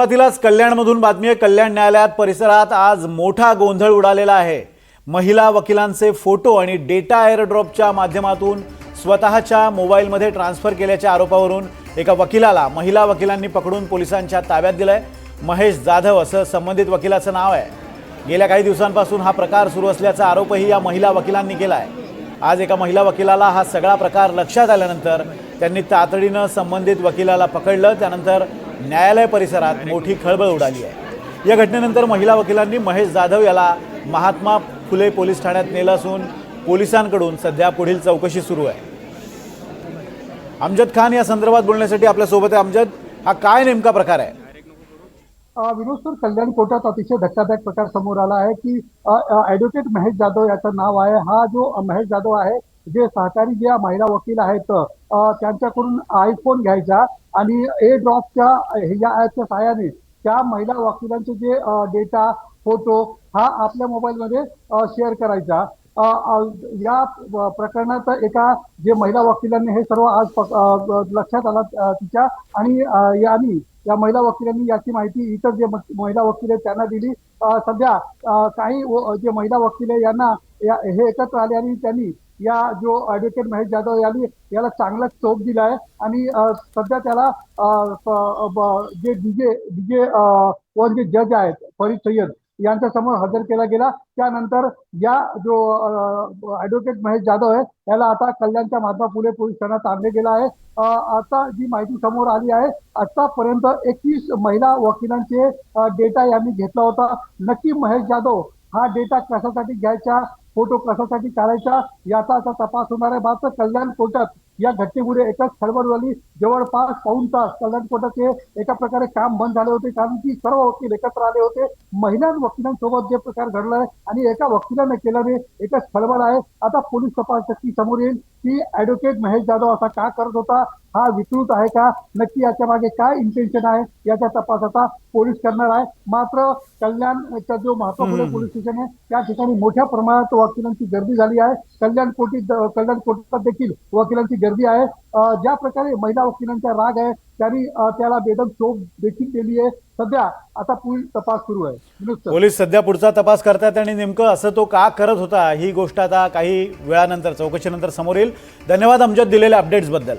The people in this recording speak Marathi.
सुरुवातीलाच कल्याणमधून बातमी आहे। कल्याण न्यायालयात परिसरात आज मोठा गोंधळ उडालेला आहे। महिला वकिलांचे फोटो आणि डेटा एअरड्रॉपच्या माध्यमातून स्वतःच्या मोबाईलमध्ये ट्रान्सफर केल्याच्या आरोपावरून एका वकिलाला महिला वकिलांनी पकडून पोलिसांच्या ताब्यात दिलंय। महेश जाधव असं संबंधित वकिलाचं नाव आहे। गेल्या काही दिवसांपासून हा प्रकार सुरू असल्याचा आरोपही या महिला वकिलांनी केलाय। आज एका महिला वकिलाला हा सगळा प्रकार लक्षात आल्यानंतर त्यांनी तातडीनं संबंधित वकिलाला पकडलं। त्यानंतर न्यायालय परिसरात मोठी खळबळ उडाली आहे। या घटनेनंतर महिला वकिलांनी महेश जाधव याला महात्मा फुले पोलीस ठाण्यात नेलं असून पोलिसांकडून सध्या पुढील चौकशी सुरू आहे। अमजद खान या संदर्भात बोलण्यासाठी आपल्या सोबत आहे। अमजद, हा काय नेमका प्रकार आहे? विनोद सर, कल्याण कोर्टात अतिशय धक्कादायक प्रकार समोर आला आहे की ॲडव्होकेट महेश जाधव याचं नाव आहे। हा जो महेश जाधव आहे, जे सहकारी ज्या महिला वकील आहेत त्यांच्याकडून आयफोन घ्यायचा आणि ए ड्रॉपच्या या ॲपच्या सहाय्याने त्या महिला वकिलांचे जे डेटा फोटो हा आपल्या मोबाईलमध्ये शेअर करायचा। या प्रकरणात एका जे महिला वकिलांनी हे सर्व आज लक्षात आलं तिच्या आणि यांनी या महिला वकिलांनी याची माहिती इतर जे महिला वकील आहेत त्यांना दिली। सध्या काही जे महिला वकील आहे यांना हे एकत्र आले आणि त्यांनी या जो ॲडव्होकेट महेश जाधव याला चांगला चोप दिला आहे आणि सध्या त्याला जे डीजे वन जे जज आहेत फरीद सय्यद यांच्या समोर हजर केला गेला। त्यानंतर या जो ॲडव्होकेट महेश जाधव आहे याला आता कल्याणच्या महात्मा फुले पोलीस ठाण्यात आणले गेला आहे। आता जी माहिती समोर आली आहे, आतापर्यंत 21 महिला वकिलांचे डेटा यांनी घेतला होता। नक्की महेश जाधव हा डेटा कशासाठी घ्यायचा, फोटो कशासाठी काढायचा याचा आता तपास होणार आहे। मात्र कल्याण कोर्टात या घटनेमुळे एकच खळबळ झाली। जवळपास पाऊण तास कल्याण कोर्टाचे एका प्रकारे काम बंद झाले होते, कारण की सर्व वकील एकत्र आले होते। महिला वकिलांसोबत जे प्रकार घडलाय आणि एका वकिलाने केल्याने एकच खळबळ आहे। आता पोलीस तपास समोर येईल की ॲडव्होकेट महेश जाधव असा का करत होता, हा विकृत आहे का, नक्की याच्या मागे काय इंटेन्शन आहे याचा तपास आता पोलीस करणार आहे। मात्र कल्याणचा जो महात्मा फुले पोलीस स्टेशन आहे त्या ठिकाणी मोठ्या प्रमाणात वकिलांची गर्दी झाली आहे। कल्याण कोर्टात देखील वकिलांची गर्दी आहे। ज्या प्रकारे महिला वकिलांचा राग आहे त्यांनी त्याला बेदम चोप देखील दिली आहे। सध्या आता पुढील तपास सुरू आहे। पोलीस सध्या पुढचा तपास करतात आणि नेमकं असं तो का करत होता ही गोष्ट आता काही वेळानंतर चौकशीनंतर समोर येईल। धन्यवाद अमजद दिलेल्या अपडेट्स बद्दल।